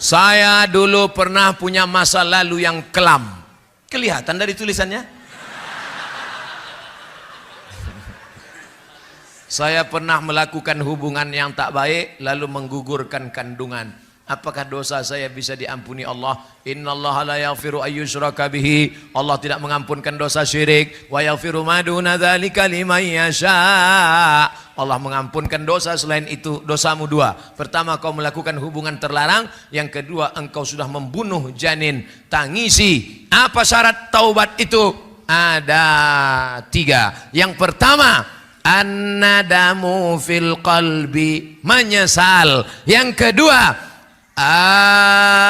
Saya dulu pernah punya masa lalu yang kelam. Kelihatan dari tulisannya. Saya pernah melakukan hubungan yang tak baik lalu menggugurkan kandungan. Apakah dosa saya bisa diampuni Allah? Innallaha la yaghfiru ayyushraka bihi. Allah tidak mengampunkan dosa syirik. Wa yaghfiru ma duna dzalika liman yasha. Allah mengampunkan dosa selain itu. Dosamu dua. Pertama, kau melakukan hubungan terlarang. Yang kedua, engkau sudah membunuh janin. Tangisi. Apa syarat taubat itu? Ada 3. Yang pertama, an-nadamu fil qalbi, menyesal. Yang kedua,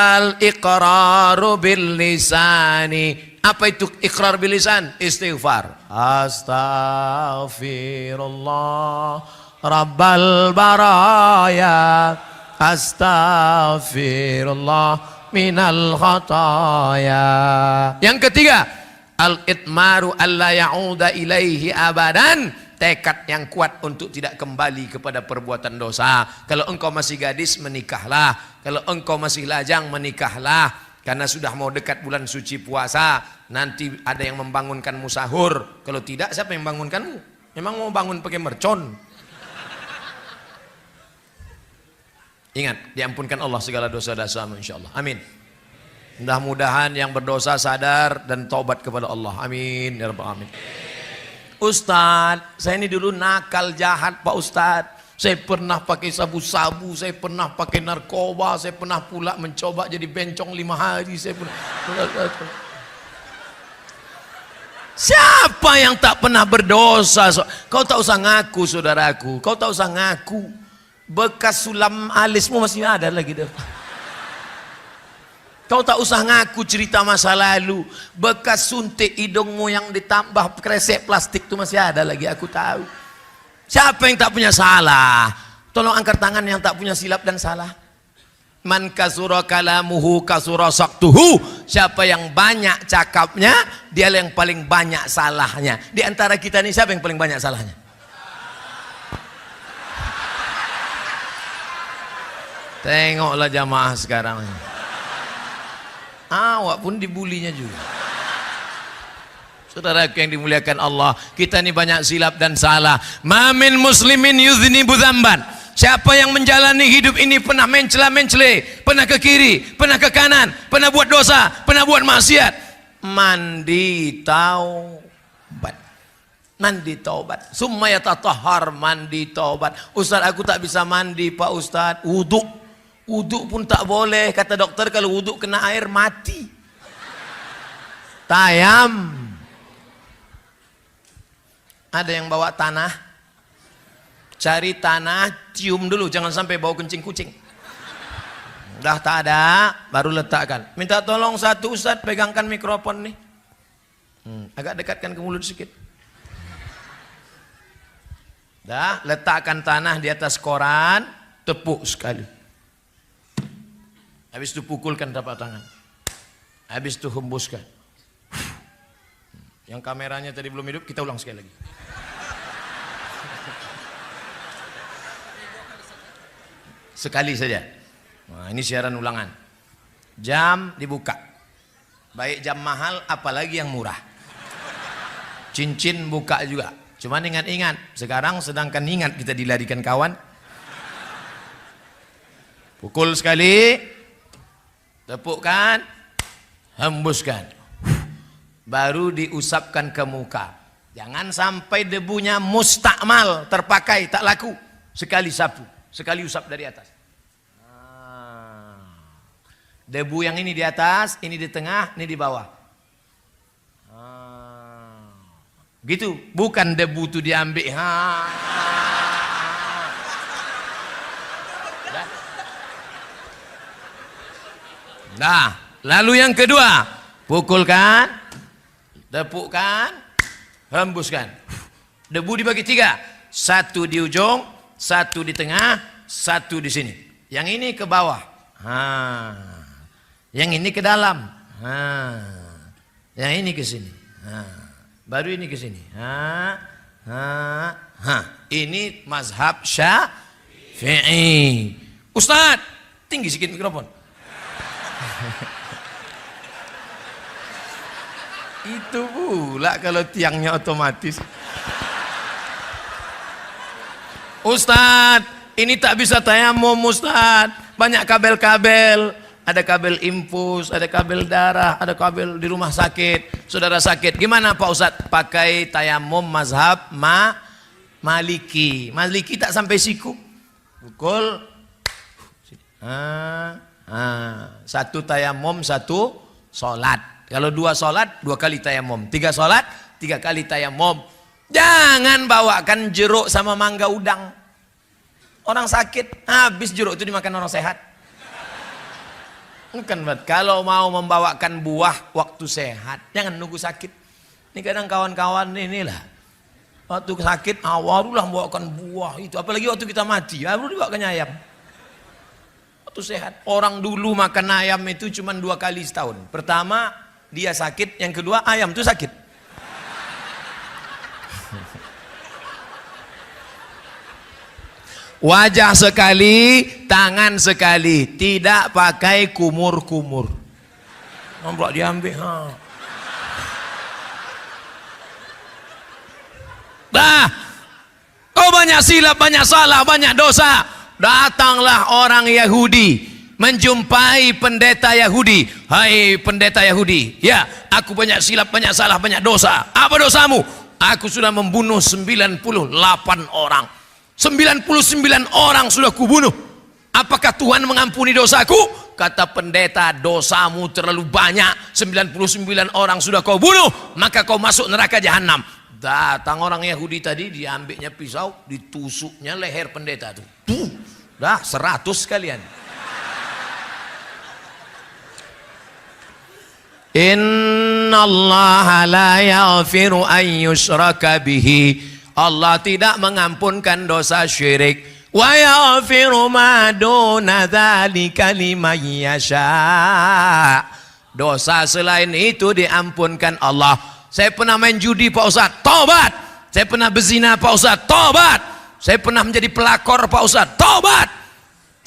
al-iqraru bil lisani. Apa itu iqrar bil lisan? Istighfar. Astaghfirullah Rabbal baraya, astaghfirullah minal khataya. Yang ketiga, al-itmaru alla ya'uda ilaihi abadan. Tekad yang kuat untuk tidak kembali kepada perbuatan dosa. Kalau engkau masih gadis, menikahlah. Kalau engkau masih lajang, menikahlah. Karena sudah mau dekat bulan suci puasa. Nanti ada yang membangunkanmu sahur. Kalau tidak, siapa yang membangunkanmu? Memang mau bangun pakai mercon. Ingat, diampunkan Allah segala dosa-dosamu insyaAllah. Amin. Mudah-mudahan yang berdosa sadar dan taubat kepada Allah. Amin. Ya Rabbal Alamin. Ustadz, saya ini dulu nakal jahat Pak Ustadz. Saya pernah pakai sabu-sabu, saya pernah pakai narkoba, saya pernah pula mencoba jadi bencong 5 hari. Saya pernah... Siapa yang tak pernah berdosa? Kau tak usah ngaku saudaraku, kau tak usah ngaku. Bekas sulam alismu masih ada lagi deh. Kau tak usah ngaku cerita masa lalu. Bekas suntik hidungmu yang ditambah kresek plastik itu masih ada lagi, aku tahu. Siapa yang tak punya salah? Tolong angkat tangan yang tak punya silap dan salah. Man kasura kalamuhu kasura saktuhu. Siapa yang banyak cakapnya, dia yang paling banyak salahnya. Di antara kita ini siapa yang paling banyak salahnya? Tengoklah jamaah sekarang. Awak pun dibulinya juga. Saudaraku yang dimuliakan Allah, kita ini banyak silap dan salah. Ma min muslimin yudhnibu dzamban. Siapa yang menjalani hidup ini pernah mencela-mencele, pernah ke kiri, pernah ke kanan, pernah buat dosa, pernah buat maksiat, mandi taubat. Mandi taubat. Summa yatatahhar, mandi taubat. Ustaz, aku tak bisa mandi Pak Ustaz. Wuduk. Wuduk pun tak boleh, kata dokter, kalau wuduk kena air mati. Tayam. Ada yang bawa tanah, cari tanah, cium dulu, jangan sampai bau kencing kucing. Udah tak ada, baru letakkan. Minta tolong satu Ustaz, pegangkan mikrofon nih. Agak dekatkan ke mulut sedikit. Dah, letakkan tanah di atas koran, tepuk sekali. Habis itu pukulkan telapak tangan. Habis itu hembuskan. Yang kameranya tadi belum hidup, kita ulang sekali lagi. Sekali saja. Nah, ini siaran ulangan. Jam dibuka. Baik jam mahal, apalagi yang murah. Cincin buka juga. Cuman ingat-ingat, sekarang sedangkan ingat kita dilarikan kawan. Pukul sekali. Tepukkan, hembuskan, baru diusapkan ke muka. Jangan sampai debunya mustakmal, terpakai, tak laku. Sekali sapu, sekali usap dari atas. Debu yang ini di atas, ini di tengah, ini di bawah. Gitu, bukan debu itu diambil. Nah, lalu yang kedua, pukulkan, tepukkan, hembuskan. Debu dibagi 3, 1 di ujung, 1 di tengah, 1 di sini. Yang ini ke bawah, yang ini ke dalam, yang ini ke sini, baru ini ke sini. Ini mazhab Syafi'i. Ustaz, tinggi sedikit mikrofon. Itu pula kalau tiangnya otomatis. Ustadz, ini tak bisa tayamum Ustadz. Banyak kabel-kabel. Ada kabel infus, ada kabel darah, ada kabel di rumah sakit. Saudara sakit, gimana Pak Ustadz? Pakai tayamum mazhab Maliki. Maliki tak sampai siku. Pukul. Satu tayamum, satu sholat. Kalau 2 sholat, 2 kali tayamum. 3 sholat, 3 kali tayamum. Jangan bawakan jeruk sama mangga udang. Orang sakit, habis jeruk itu dimakan orang sehat. Bukan, kalau mau membawakan buah waktu sehat, jangan nunggu sakit. Ini kadang kawan-kawan inilah, waktu sakit awarulah membawakan buah itu. Apalagi waktu kita mati, baru dibawakan ayam. Waktu sehat, orang dulu makan ayam itu cuma 2 kali setahun. Pertama dia sakit, yang kedua ayam itu sakit. Wajah sekali, tangan sekali, tidak pakai kumur-kumur. Nampak diambil. Dah, kau banyak silap, banyak salah, banyak dosa. Datanglah orang Yahudi menjumpai pendeta Yahudi. Hai pendeta Yahudi, ya aku banyak silap, banyak salah, banyak dosa. Apa dosamu? Aku sudah membunuh 98 orang. 99 orang sudah kubunuh. Apakah Tuhan mengampuni dosaku? Kata pendeta, dosamu terlalu banyak. 99 orang sudah kau bunuh, maka kau masuk neraka jahanam. Datang orang Yahudi tadi, diambilnya pisau, ditusuknya leher pendeta itu. Dah 100 sekalian. Innallaha la yaghfiru an yushraka bihi. Allah tidak mengampunkan dosa syirik. Wa yaghfiru ma duna dzalika liman yasha. Dosa selain itu diampunkan Allah. Saya pernah main judi Pak Ustadz, tobat. Saya pernah berzina Pak Ustadz, tobat. Saya pernah menjadi pelakor Pak Ustadz, tobat.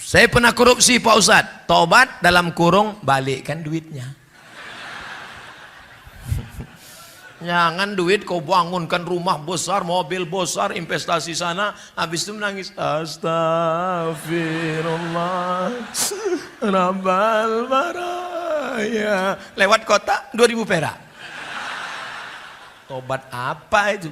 Saya pernah korupsi Pak Ustadz, tobat dalam kurung balikkan duitnya. Jangan duit kau bangunkan rumah besar, mobil besar, investasi sana, habis itu menangis. Astagfirullah, Rabbal baraya. Lewat kota 2000 perak. Tobat apa itu?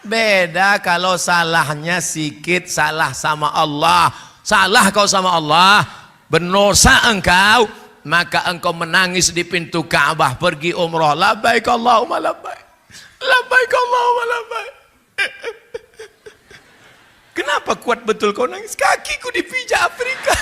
Beda kalau salahnya sikit, salah sama Allah. Salah kau sama Allah, berdosa engkau, maka engkau menangis di pintu Ka'bah pergi umrah. Labbaik Allahumma labbaik. Labbaik Allahumma labbaik. Kenapa kuat betul kau nangis? Kakiku dipijak Afrika.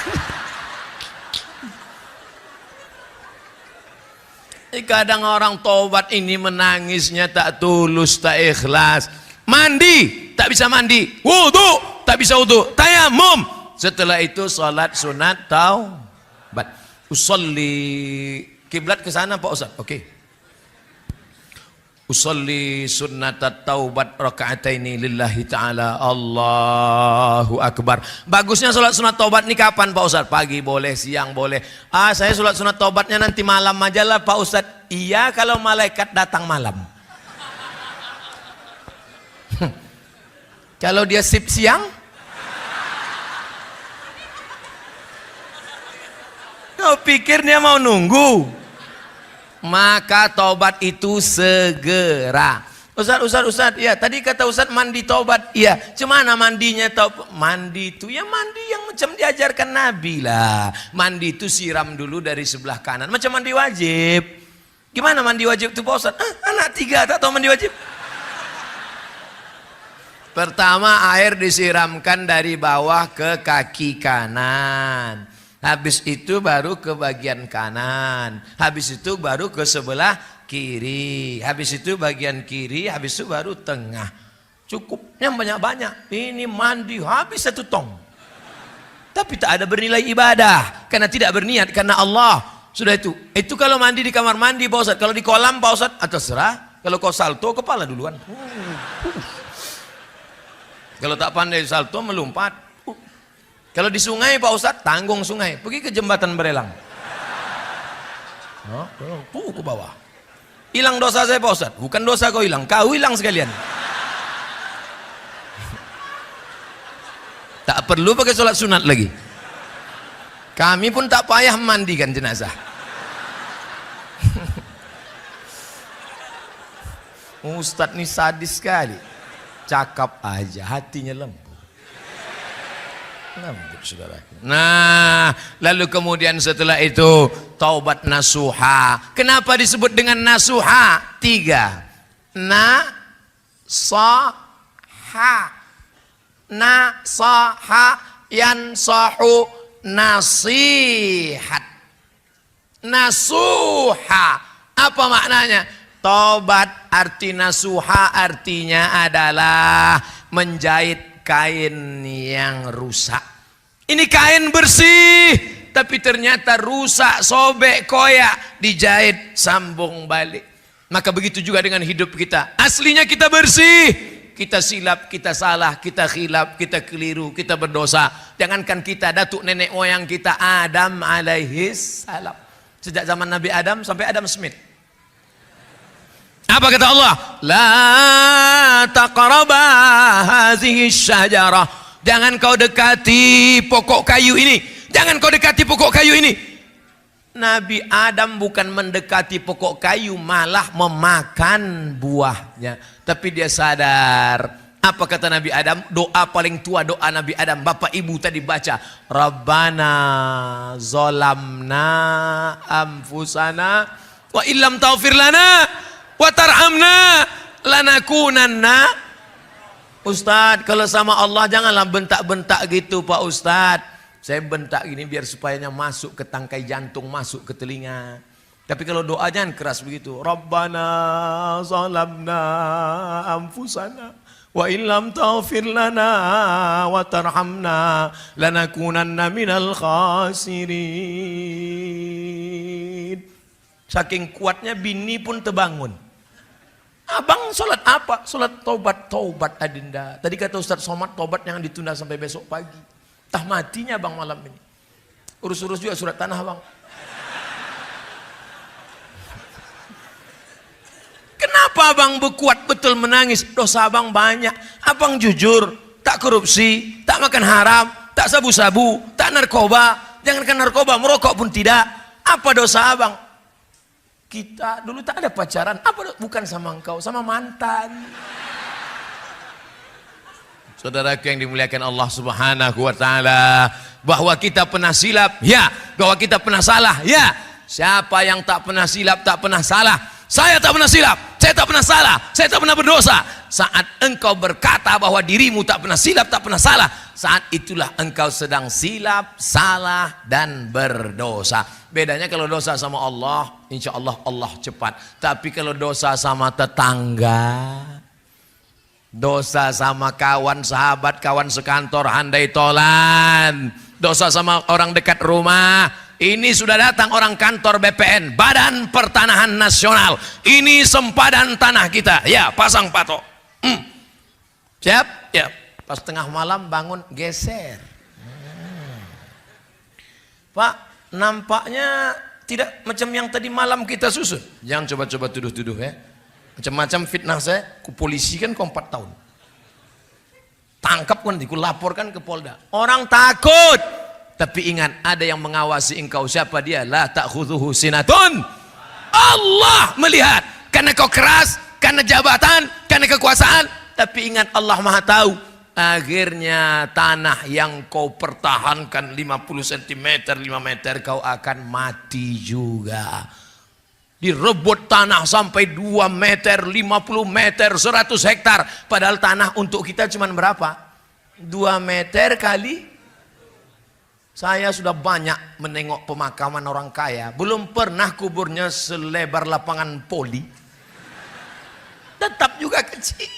Kadang orang tobat ini menangisnya tak tulus, tak ikhlas. Mandi, tak bisa mandi. Wudu, tak bisa wudu. Tayamum. Setelah itu salat sunat taubat. Usolli kiblat ke sana Pak Ustaz. Oke. Usolli sunnatat taubat raka'ataini lillahi ta'ala. Allahu akbar. Bagusnya salat sunat taubat ini kapan Pak Ustaz? Pagi boleh, siang boleh. Saya salat sunat taubatnya nanti malam aja lah Pak Ustaz. Iya kalau malaikat datang malam. Kalau dia sip siang, kau pikir dia mau nunggu? Maka taubat itu segera. Ustaz, ya tadi kata Ustaz mandi taubat. Iya, cemana mandinya taubat? Mandi itu ya mandi yang macam diajarkan Nabi lah. Mandi itu siram dulu dari sebelah kanan, macam mandi wajib. Gimana mandi wajib itu Pak Ustaz? Anak 3 tak tahu mandi wajib. Pertama air disiramkan dari bawah ke kaki kanan. Habis itu baru ke bagian kanan. Habis itu baru ke sebelah kiri. Habis itu bagian kiri. Habis itu baru tengah. Cukupnya banyak-banyak. Ini mandi habis 1 tong. Tapi tak ada bernilai ibadah. Karena tidak berniat karena Allah. Sudah itu. Itu kalau mandi di kamar mandi Pak Ustaz. Kalau di kolam Pak Ustaz, terserah. Kalau kau salto kepala duluan. Kalau tak pandai salto melompat. Kalau di sungai Pak Ustadz, tanggung sungai. Pergi ke jembatan Berelang. Oh, ke bawah. Hilang dosa saya Pak Ustaz. Bukan dosa kau hilang, kau hilang sekalian. Tak perlu pakai sholat sunat lagi. Kami pun tak payah mandikan jenazah. Ustadz ini sadis sekali. Cakap aja, hatinya lembut. Lembut saudara. Nah, lalu kemudian setelah itu taubat nasuha. Kenapa disebut dengan nasuha? 3. Nasaha. Nasaha yansahu nasihat. Nasuha apa maknanya? Tobat arti nasuha artinya adalah menjahit kain yang rusak. Ini kain bersih tapi ternyata rusak, sobek, koyak, dijahit, sambung balik. Maka begitu juga dengan hidup kita. Aslinya kita bersih. Kita silap, kita salah, kita khilaf, kita keliru, kita berdosa. Jangankan kita, datuk nenek moyang kita Adam alaihis salam. Sejak zaman Nabi Adam sampai Adam Smith. Apa kata Allah? La taqraba hazihi syajarah. Jangan kau dekati pokok kayu ini. Jangan kau dekati pokok kayu ini. Nabi Adam bukan mendekati pokok kayu, malah memakan buahnya. Tapi dia sadar. Apa kata Nabi Adam? Doa paling tua, doa Nabi Adam. Bapak ibu tadi baca, Rabbana zolamna anfusana wa illam taghfir lana wa tarhamna lanakunanna. Ustadz, kalau sama Allah janganlah bentak-bentak gitu Pak Ustadz. Saya bentak gini biar supayanya masuk ke tangkai jantung, masuk ke telinga. Tapi kalau doa jangan keras begitu. Rabbana zalamna anfusana wa illam taghfir lana wa tarhamna lanakunanna minal khasirin. Saking kuatnya bini pun terbangun. Abang sholat apa? Sholat taubat. Taubat adinda. Tadi kata Ustaz Somad, taubat yang ditunda sampai besok pagi. Tah matinya bang malam ini. Urus-urus juga surat tanah bang. Kenapa abang berkuat betul menangis? Dosa abang banyak. Abang jujur, tak korupsi, tak makan haram, tak sabu-sabu, tak narkoba. Jangankan narkoba, merokok pun tidak. Apa dosa abang? Kita dulu tak ada pacaran. Apa? Bukan sama engkau, sama mantan. Saudaraku yang dimuliakan Allah Subhanahu wa taala, bahwa kita pernah silap, ya, bahwa kita pernah salah, ya. Siapa yang tak pernah silap, tak pernah salah? Saya tak pernah silap, saya tak pernah salah, saya tak pernah berdosa. Saat engkau berkata bahwa dirimu tak pernah silap, tak pernah salah, saat itulah engkau sedang silap, salah dan berdosa. Bedanya kalau dosa sama Allah, insya Allah Allah cepat. Tapi kalau dosa sama tetangga, dosa sama kawan sahabat, kawan sekantor, handai tolan, dosa sama orang dekat rumah, ini sudah datang orang kantor BPN, Badan Pertanahan Nasional, ini sempadan tanah kita, ya pasang patok. Siap? Ya. Pas tengah malam bangun geser. Pak, nampaknya tidak macam yang tadi malam kita susun. Jangan coba-coba tuduh-tuduh ya. Macam-macam fitnah saya, ku polisi kan kau 4 tahun. Tangkap kan, ku laporkan ke Polda. Orang takut. Tapi ingat, ada yang mengawasi engkau. Siapa dia? La ta'khudhuhu sinatun. Allah melihat. Karena kau keras, karena jabatan, karena kekuasaan. Tapi ingat, Allah Maha tahu. Akhirnya tanah yang kau pertahankan 50 cm, 5 meter, kau akan mati juga. Direbut tanah sampai 2 meter, 50 meter, 100 hektar. Padahal tanah untuk kita cuma berapa? 2 meter kali. Saya sudah banyak menengok pemakaman orang kaya. Belum pernah kuburnya selebar lapangan poli. Tetap juga kecil.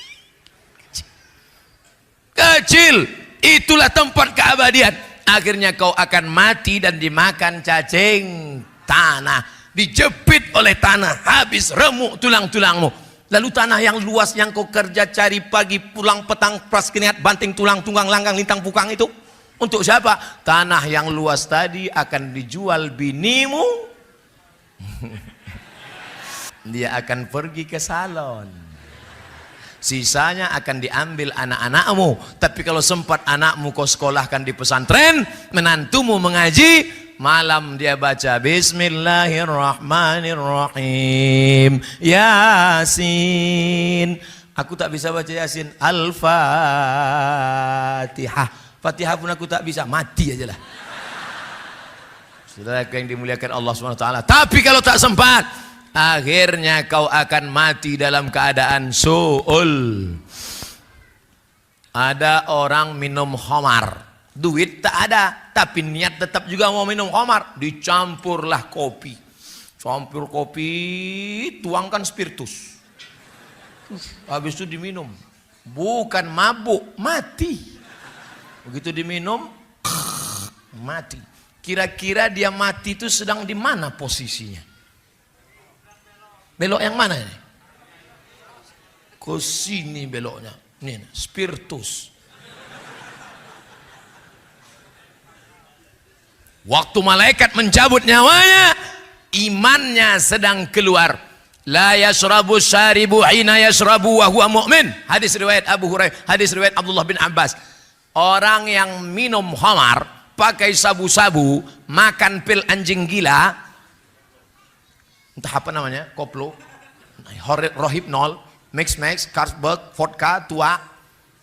Kecil. Itulah tempat keabadian. Akhirnya kau akan mati dan dimakan cacing tanah. Dijepit oleh tanah, habis remuk tulang-tulangmu. Lalu tanah yang luas yang kau kerja cari pagi pulang petang pas keniat banting tulang tunggang langgang lintang pukang itu untuk siapa? Tanah yang luas tadi akan dijual binimu Dia akan pergi ke salon. Sisanya akan diambil anak-anakmu. Tapi kalau sempat anakmu kau sekolahkan di pesantren, menantumu mengaji, malam dia baca Bismillahirrahmanirrahim, Yasin. Aku tak bisa baca Yasin. Al-Fatihah. Fatihah pun aku tak bisa, mati aja lah. Saudara yang dimuliakan Allah SWT. Tapi kalau tak sempat, akhirnya kau akan mati dalam keadaan su'ul. Ada orang minum khamar, duit tak ada, tapi niat tetap juga mau minum khamar. Dicampurlah kopi. Campur kopi, tuangkan spiritus. Habis itu diminum. Bukan mabuk, mati. Begitu diminum, mati. Kira-kira dia mati itu sedang di mana posisinya? Belok yang mana ini? Ke sini beloknya. Ini spiritus. Waktu malaikat mencabut nyawanya, imannya sedang keluar. La yashrabu syaribu hina yashrabu wa huwa mu'min. Hadis riwayat Abu Hurairah, hadis riwayat Abdullah bin Abbas. Orang yang minum khamar, pakai sabu-sabu, makan pil anjing gila, entah apa namanya, koplo, rohypnol, mix, Carlsberg, vodka, tua,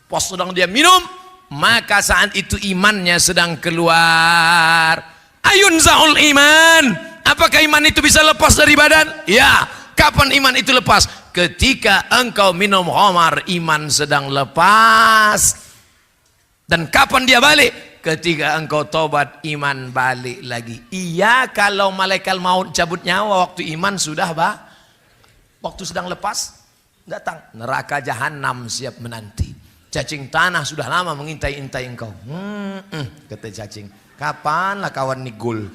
pos sedang dia minum, maka saat itu imannya sedang keluar. Ayun za'ul iman. Apakah iman itu bisa lepas dari badan? Ya. Kapan iman itu lepas? Ketika engkau minum khamar, iman sedang lepas. Dan kapan dia balik? Ketika engkau tobat, iman balik lagi. Iya, kalau malaikat maut cabut nyawa waktu iman sudah waktu sedang lepas, datang. Neraka jahanam siap menanti. Cacing tanah sudah lama mengintai-intai engkau. Kata cacing, kapanlah kawan nigul?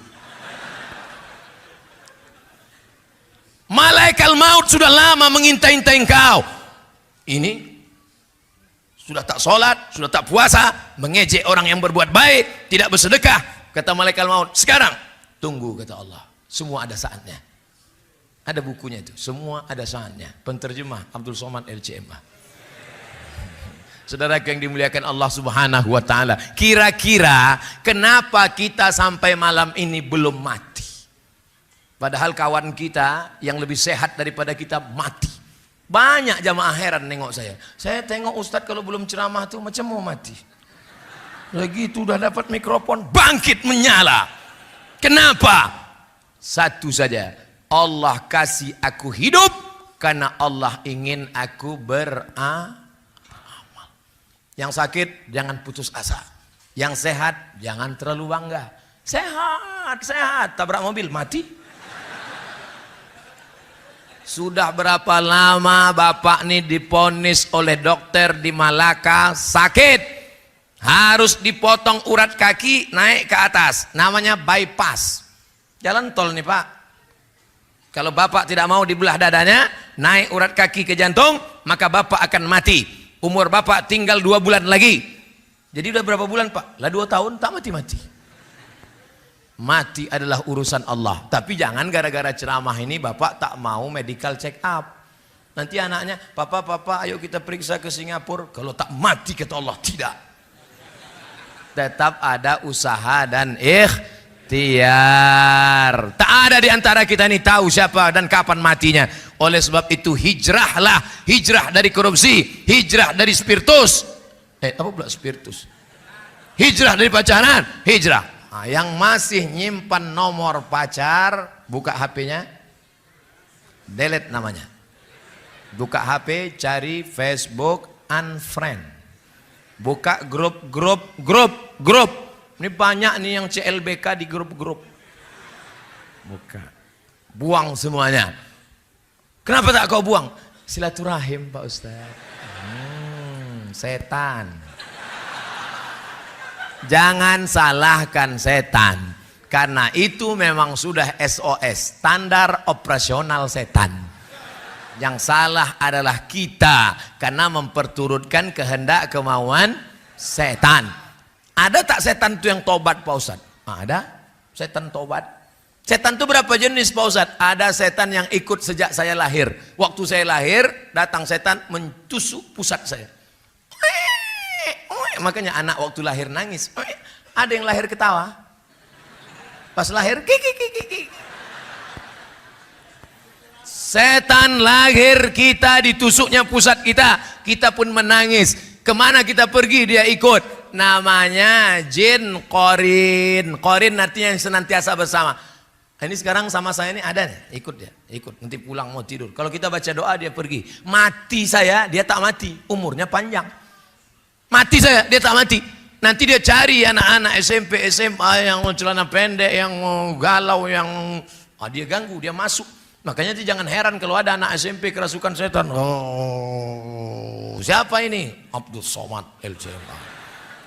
Malaikat maut sudah lama mengintai-intai engkau. Ini sudah tak sholat, sudah tak puasa, mengejek orang yang berbuat baik, tidak bersedekah. Kata malaikat maut, sekarang tunggu, kata Allah. Semua ada saatnya. Ada bukunya itu, semua ada saatnya. Penterjemah Abdul Somad LCMA. Saudara yang dimuliakan Allah Subhanahu wa taala, kira-kira kenapa kita sampai malam ini belum mati? Padahal kawan kita yang lebih sehat daripada kita mati. Banyak jamaah heran nengok saya. Saya tengok Ustadz kalau belum ceramah tuh macam mau mati. Lagi itu udah dapat mikrofon, bangkit menyala. Kenapa? Satu saja. Allah kasih aku hidup karena Allah ingin aku beramal. Yang sakit jangan putus asa. Yang sehat jangan terlalu bangga. Sehat, tabrak mobil mati. Sudah berapa lama bapak ini diponis oleh dokter di Malaka sakit, harus dipotong urat kaki naik ke atas, namanya bypass. Jalan tol nih pak. Kalau bapak tidak mau dibelah dadanya, naik urat kaki ke jantung, maka bapak akan mati. Umur bapak tinggal 2 bulan lagi. Jadi udah berapa bulan pak? Lah 2 tahun tak mati-mati. Mati adalah urusan Allah. Tapi jangan gara-gara ceramah ini bapak tak mau medical check up. Nanti anaknya, papa ayo kita periksa ke Singapura. Kalau tak mati kata Allah, tidak. Tetap ada usaha dan ikhtiar. Tak ada di antara kita ini tahu siapa dan kapan matinya. Oleh sebab itu hijrahlah. Hijrah dari korupsi, hijrah dari spiritus. Apa pula spiritus? Hijrah dari pacaran, hijrah. Nah, yang masih nyimpan nomor pacar, buka HP-nya, delete namanya. Buka HP, cari Facebook, unfriend. Buka grup. Ini banyak nih yang CLBK di grup-grup. Buka. Buang semuanya. Kenapa tak kau buang? Silaturahim Pak Ustaz. Setan. Jangan salahkan setan, karena itu memang sudah SOS, standar operasional setan. Yang salah adalah kita, karena memperturutkan kehendak kemauan setan. Ada tak setan itu yang tobat Pak Ustaz? Ada setan tobat. Setan itu berapa jenis Pak Ustadz? Ada setan yang ikut sejak saya lahir. Waktu saya lahir, datang setan mentusuk pusat saya. Makanya anak waktu lahir nangis. Ada yang lahir ketawa. Pas lahir, kiki. Setan lahir kita ditusuknya pusat kita. Kita pun menangis. Kemana kita pergi dia ikut. Namanya jin qarin. Qarin artinya yang senantiasa bersama. Ini sekarang sama saya ini ada nih, ikut dia, ikut. Nanti pulang mau tidur. Kalau kita baca doa dia pergi. Mati saya, dia tak mati. Umurnya panjang. Mati saya, dia tak mati. Nanti dia cari anak-anak SMP, SMA yang mau celana pendek, yang mau galau, yang dia ganggu, dia masuk. Makanya dia jangan heran kalau ada anak SMP kerasukan setan. Oh, siapa ini? Abdul Somad LCMA.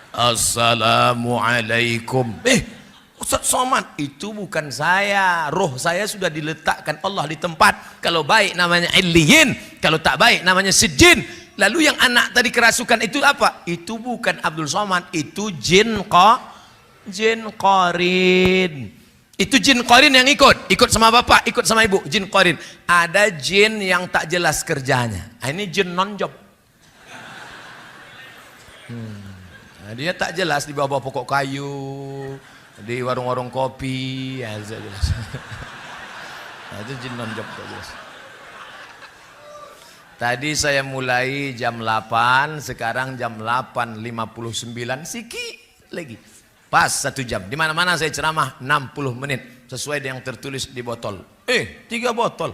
Assalamualaikum. Ustaz Somad, itu bukan saya. Roh saya sudah diletakkan Allah di tempat. Kalau baik namanya Illiyin, kalau tak baik namanya Sijin. Lalu yang anak tadi kerasukan itu apa? Itu bukan Abdul Somad, itu jin qarin. Itu jin qarin yang ikut sama bapak, ikut sama ibu, jin qarin. Ada jin yang tak jelas kerjanya. Ini jin non-job. Nah, dia tak jelas di bawah pokok kayu, di warung-warung kopi, ya jelas. Nah, itu jin non-job tak jelas. Tadi saya mulai jam 8, sekarang jam 8.59, sikit lagi. Pas 1 jam. Di mana-mana saya ceramah 60 menit sesuai dengan yang tertulis di botol. 3 botol.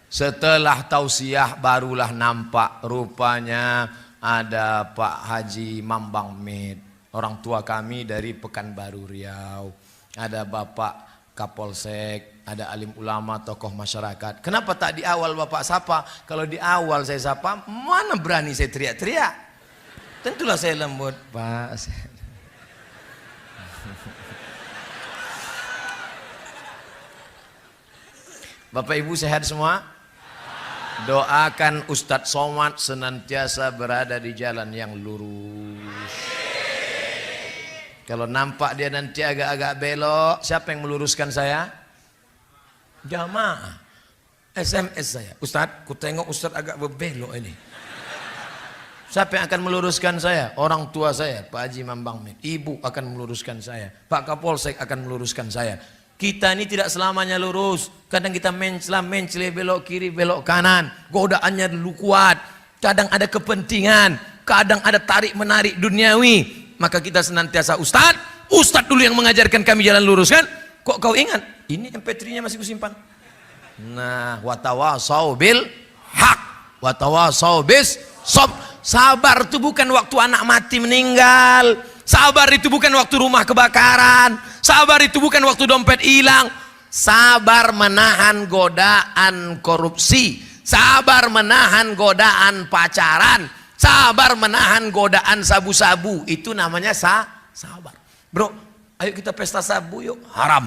Setelah tausiah barulah nampak rupanya ada Pak Haji Mambang Med, orang tua kami dari Pekanbaru Riau. Ada Bapak Kapolsek, ada alim ulama, tokoh masyarakat. Kenapa tak di awal Bapak sapa? Kalau di awal saya sapa, mana berani saya teriak-teriak? Tentulah saya lembut, Pak. Bapak Ibu sehat semua? Doakan Ustadz Somad senantiasa berada di jalan yang lurus. Kalau nampak dia nanti agak-agak belok, siapa yang meluruskan saya? Jamaah. SMS saya, Ustadz, ku tengok Ustadz agak berbelok ini. Siapa yang akan meluruskan saya? Orang tua saya, Pak Haji Mambang Med. Ibu akan meluruskan saya, Pak Kapolsek akan meluruskan saya. Kita ini tidak selamanya lurus. Kadang kita mencela, belok kiri, belok kanan. Godaannya dulu kuat. Kadang ada kepentingan, kadang ada tarik-menarik duniawi. Maka kita senantiasa Ustadz dulu yang mengajarkan kami jalan lurus kan? Kok kau ingat? Ini MP3-nya masih kusimpan. Nah, watawasau bil haq, watawasau bis sob. Sabar itu bukan waktu anak mati meninggal. Sabar itu bukan waktu rumah kebakaran. Sabar itu bukan waktu dompet hilang. Sabar menahan godaan korupsi. Sabar menahan godaan pacaran. Sabar menahan godaan sabu-sabu. Itu namanya sabar. Bro, ayo kita pesta sabu yuk. Haram.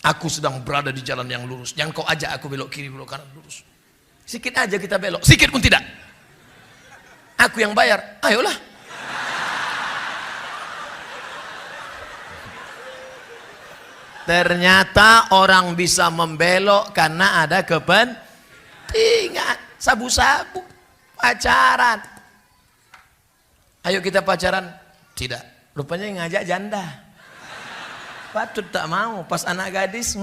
Aku sedang berada di jalan yang lurus. Jangan kau ajak aku belok kiri, belok kanan, lurus. Sikit aja kita belok. Sikit pun tidak. Aku yang bayar. Ayolah. Ternyata orang bisa membelok karena ada kepentingan. Sabu-sabu. Pacaran. Ayo kita pacaran. Tidak. Rupanya yang ngajak janda. Patut tak mau. Pas anak gadis.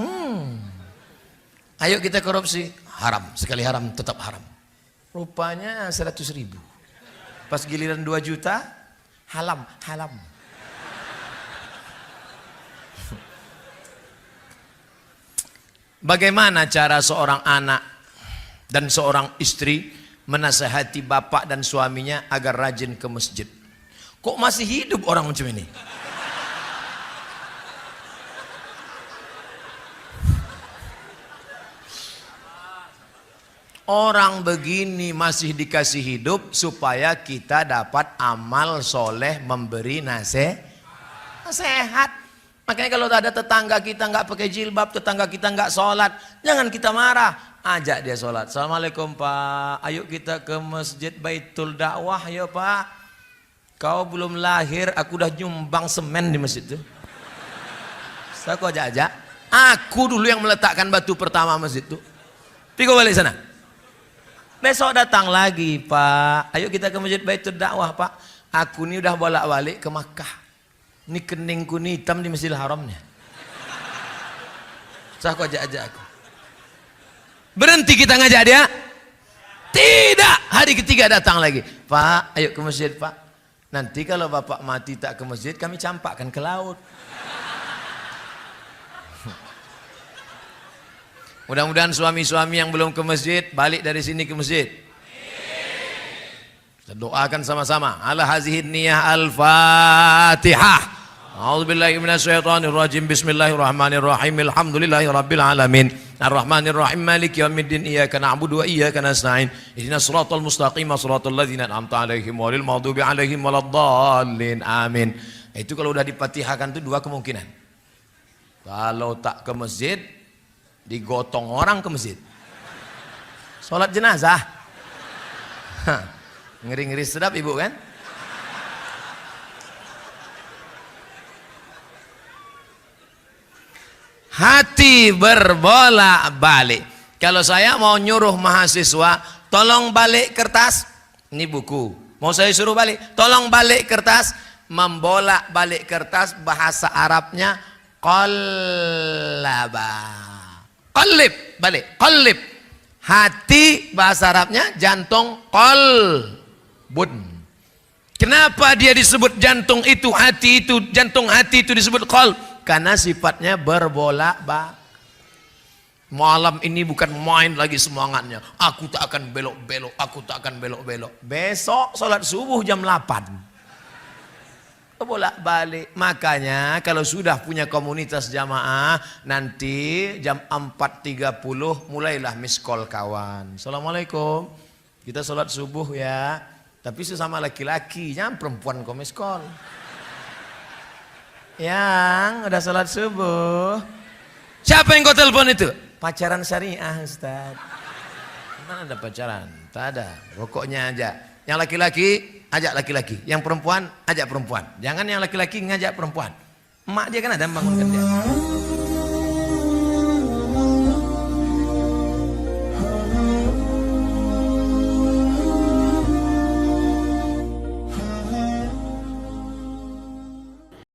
Ayo kita korupsi. Haram. Sekali haram tetap haram. Rupanya 100.000. Pas giliran 2 juta. Halam. Bagaimana cara seorang anak dan seorang istri menasihati bapak dan suaminya agar rajin ke masjid? Kok masih hidup orang macam ini? Orang begini masih dikasih hidup supaya kita dapat amal soleh memberi nasihat. Makanya kalau ada tetangga kita nggak pakai jilbab, tetangga kita nggak sholat, jangan kita marah. Ajak dia sholat. Assalamualaikum Pak, ayo kita ke masjid Baitul Dakwah ya Pak. Kau belum lahir, aku udah nyumbang semen di masjid itu. Saya kok ajak. Aku dulu yang meletakkan batu pertama masjid itu. Pigo balik sana. Besok datang lagi, Pak. Ayo kita ke Masjid Baitul Dakwah, Pak. Aku ini udah bolak-balik ke Makkah. Ini keningku nih hitam di Masjidil Haramnya. Saya kok ajak aku. Berhenti kita ngajak dia? Tidak. Hari ketiga datang lagi. Pak, ayo ke masjid, Pak. Nanti kalau Bapak mati tak ke masjid, kami campakkan ke laut. Mudah-mudahan suami-suami yang belum ke masjid balik dari sini ke masjid. Kita doakan sama-sama. Ala hazihin niyah al-Fatihah. A'udzubillahi minasyaitonir rajim. Bismillahirrahmanirrahim. Alhamdulillahirabbil alamin. Arrahmanirrahim. Maliki yaumiddin. Iyyaka na'budu wa iyyaka nasta'in. Ihdinas siratal mustaqim. Shiratal ladzina an'amta 'alaihim ghairil maghdubi 'alaihim waladdallin. Amin. Itu kalau udah dipatihahkan itu dua kemungkinan. Kalau tak ke masjid, digotong orang ke masjid. Sholat jenazah. Ngeri-ngeri sedap ibu kan? Hati berbolak-balik. Kalau saya mau nyuruh mahasiswa, tolong balik kertas. Ini buku. Mau saya suruh balik, tolong balik kertas. Membolak-balik kertas bahasa Arabnya qallaba. Qalib, balik, qalib. Hati bahasa Arabnya jantung, qalbun. Kenapa dia disebut jantung itu, hati itu, jantung hati itu disebut qalb? Karena sifatnya berbolak-balik. Malam ini bukan main lagi semangatnya. Aku tak akan belok-belok, aku tak akan belok-belok. Besok sholat subuh jam 8. Bolak-balik. Makanya kalau sudah punya komunitas jamaah, nanti jam 4.30 mulailah miss call kawan. Assalamualaikum, kita sholat subuh ya, tapi sesama laki-laki, jangan perempuan kok miss call. Yang udah sholat subuh, siapa yang kau telepon itu? Pacaran syariah, Ustaz. Mana ada pacaran? Tak ada, pokoknya aja. Yang laki-laki ajak laki-laki, yang perempuan ajak perempuan. Jangan yang laki-laki ngajak perempuan. Emak dia kan ada membangunkan dia.